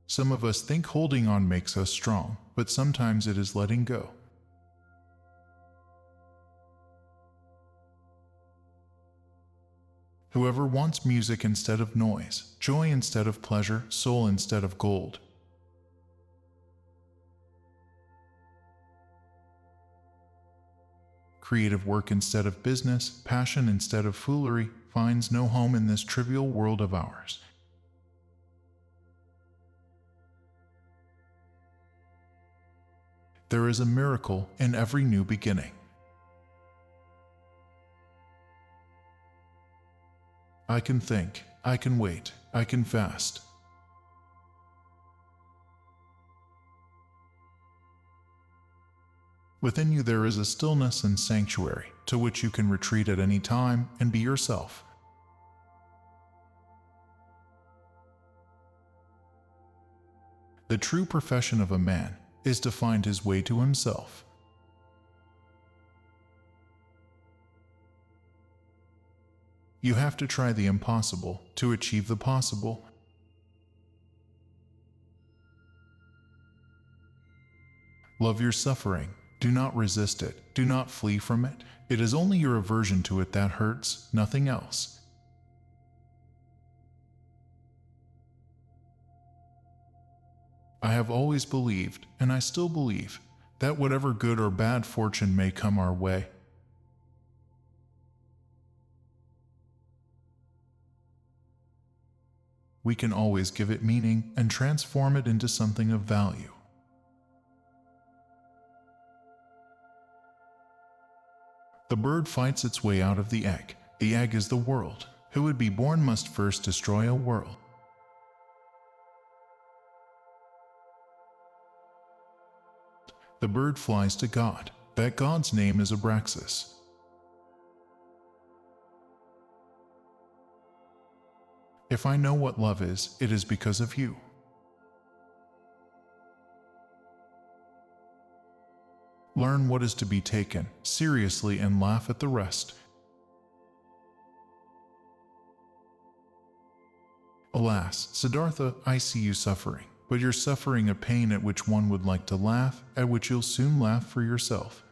Some of us think holding on makes us strong, but sometimes it is letting go. Whoever wants music instead of noise, joy instead of pleasure, soul instead of gold. Creative work instead of business, passion instead of foolery, finds no home in this trivial world of ours. There is a miracle in every new beginning. I can think, I can wait, I can fast. Within you there is a stillness and sanctuary to which you can retreat at any time and be yourself. The true profession of a man is to find his way to himself. You have to try the impossible to achieve the possible. Love your suffering. Do not resist it. Do not flee from it. It is only your aversion to it that hurts, nothing else. I have always believed, and I still believe, that whatever good or bad fortune may come our way, we can always give it meaning and transform it into something of value. The bird fights its way out of the egg. The egg is the world. Who would be born must first destroy a world. The bird flies to God. That God's name is Abraxas. If I know what love is, it is because of you. Learn what is to be taken seriously and laugh at the rest. Alas, Siddhartha, I see you suffering, but you're suffering a pain at which one would like to laugh, at which you'll soon laugh for yourself.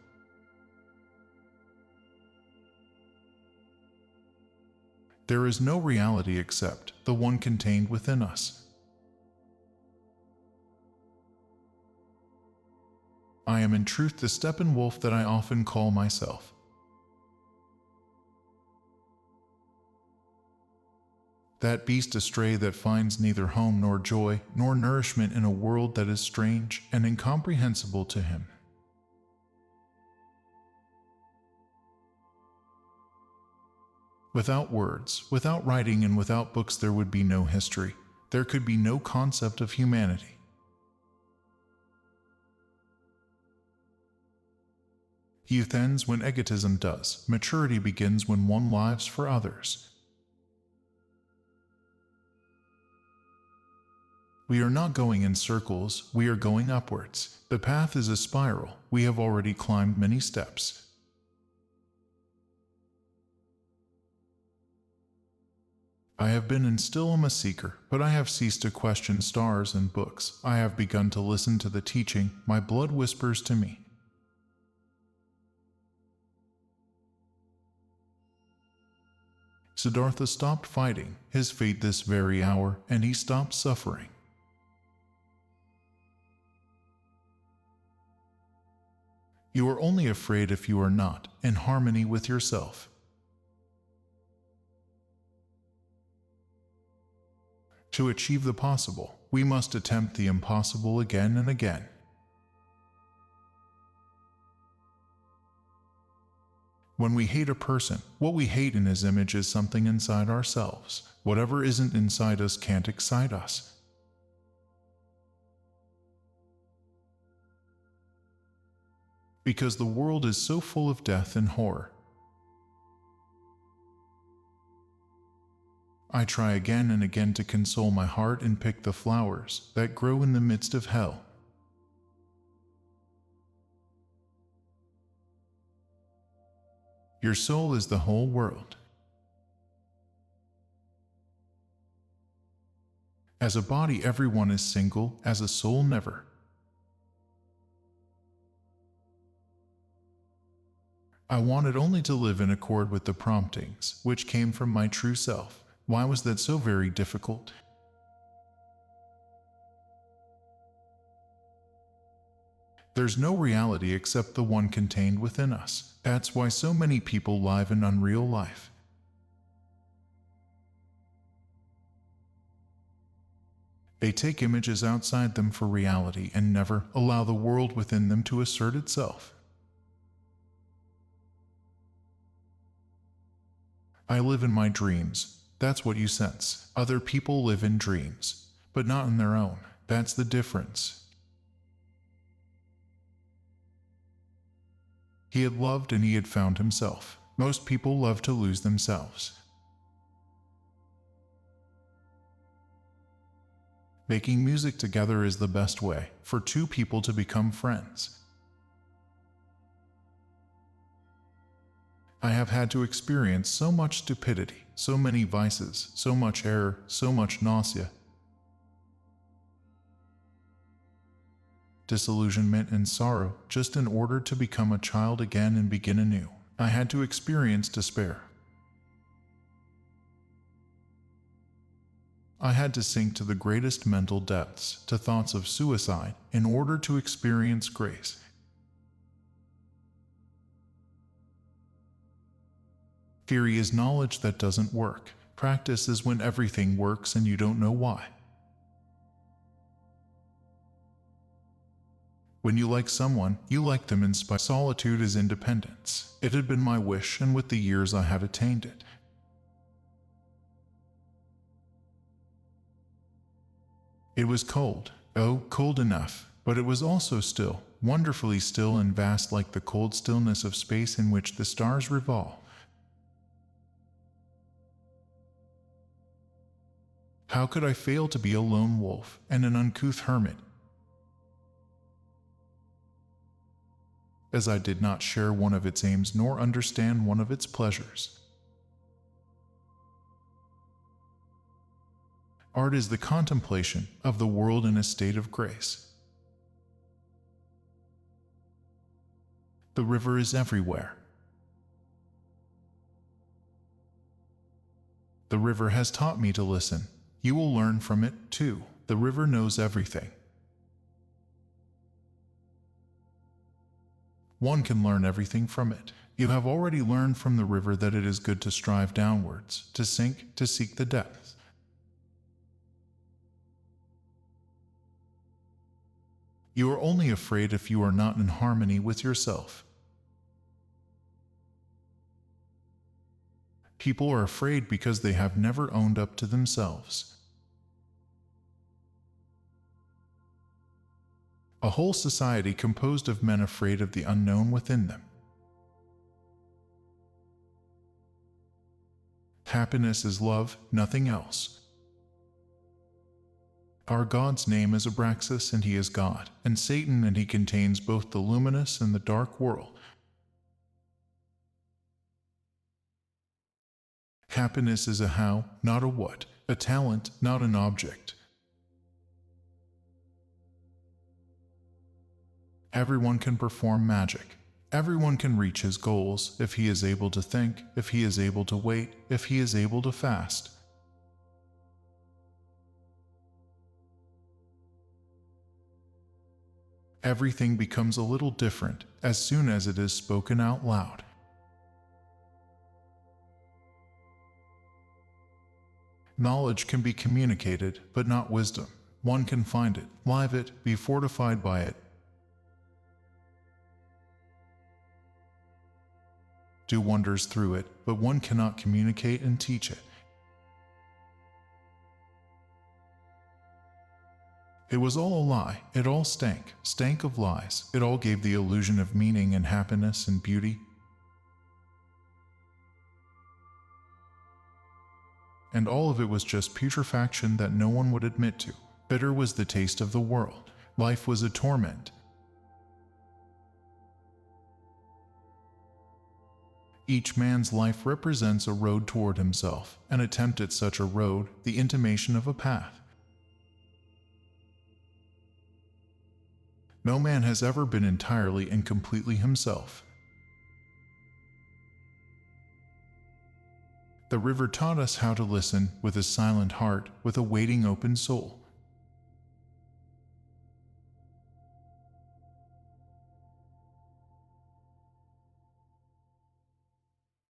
There is no reality except the one contained within us. I am in truth the Steppenwolf that I often call myself. That beast astray that finds neither home nor joy nor nourishment in a world that is strange and incomprehensible to him. Without words, without writing, and without books there would be no history. There could be no concept of humanity. Youth ends when egotism does. Maturity begins when one lives for others. We are not going in circles, we are going upwards. The path is a spiral. We have already climbed many steps. I have been and still am a seeker, but I have ceased to question stars and books. I have begun to listen to the teaching my blood whispers to me. Siddhartha stopped fighting his fate this very hour, and he stopped suffering. You are only afraid if you are not in harmony with yourself. To achieve the possible, we must attempt the impossible again and again. When we hate a person, what we hate in his image is something inside ourselves. Whatever isn't inside us can't excite us. Because the world is so full of death and horror. I try again and again to console my heart and pick the flowers that grow in the midst of hell. Your soul is the whole world. As a body everyone is single, as a soul never. I wanted only to live in accord with the promptings, which came from my true self. Why was that so very difficult? There's no reality except the one contained within us. That's why so many people live an unreal life. They take images outside them for reality and never allow the world within them to assert itself. I live in my dreams. That's what you sense. Other people live in dreams, but not in their own. That's the difference. He had loved and he had found himself. Most people love to lose themselves. Making music together is the best way for two people to become friends. I have had to experience so much stupidity, so many vices, so much error, so much nausea, disillusionment and sorrow, just in order to become a child again and begin anew. I had to experience despair. I had to sink to the greatest mental depths, to thoughts of suicide, in order to experience grace. Theory is knowledge that doesn't work. Practice is when everything works and you don't know why. When you like someone, you like them in spite. Solitude is independence. It had been my wish, and with the years I have attained it. It was cold. Oh, cold enough, but it was also still, wonderfully still and vast, like the cold stillness of space in which the stars revolve. How could I fail to be a lone wolf and an uncouth hermit, as I did not share one of its aims nor understand one of its pleasures? Art is the contemplation of the world in a state of grace. The river is everywhere. The river has taught me to listen. You will learn from it, too. The river knows everything. One can learn everything from it. You have already learned from the river that it is good to strive downwards, to sink, to seek the depths. You are only afraid if you are not in harmony with yourself. People are afraid because they have never owned up to themselves. A whole society composed of men afraid of the unknown within them. Happiness is love, nothing else. Our God's name is Abraxas, and he is God, and Satan, and he contains both the luminous and the dark world. Happiness is a how, not a what, a talent, not an object. Everyone can perform magic. Everyone can reach his goals if he is able to think, if he is able to wait, if he is able to fast. Everything becomes a little different as soon as it is spoken out loud. Knowledge can be communicated, but not wisdom. One can find it, live it, be fortified by it, do wonders through it, but one cannot communicate and teach it. It was all a lie. It all stank of lies. It all gave the illusion of meaning and happiness and beauty. And all of it was just putrefaction that no one would admit to. Bitter was the taste of the world. Life was a torment. Each man's life represents a road toward himself, an attempt at such a road, the intimation of a path. No man has ever been entirely and completely himself. The river taught us how to listen with a silent heart, with a waiting open soul.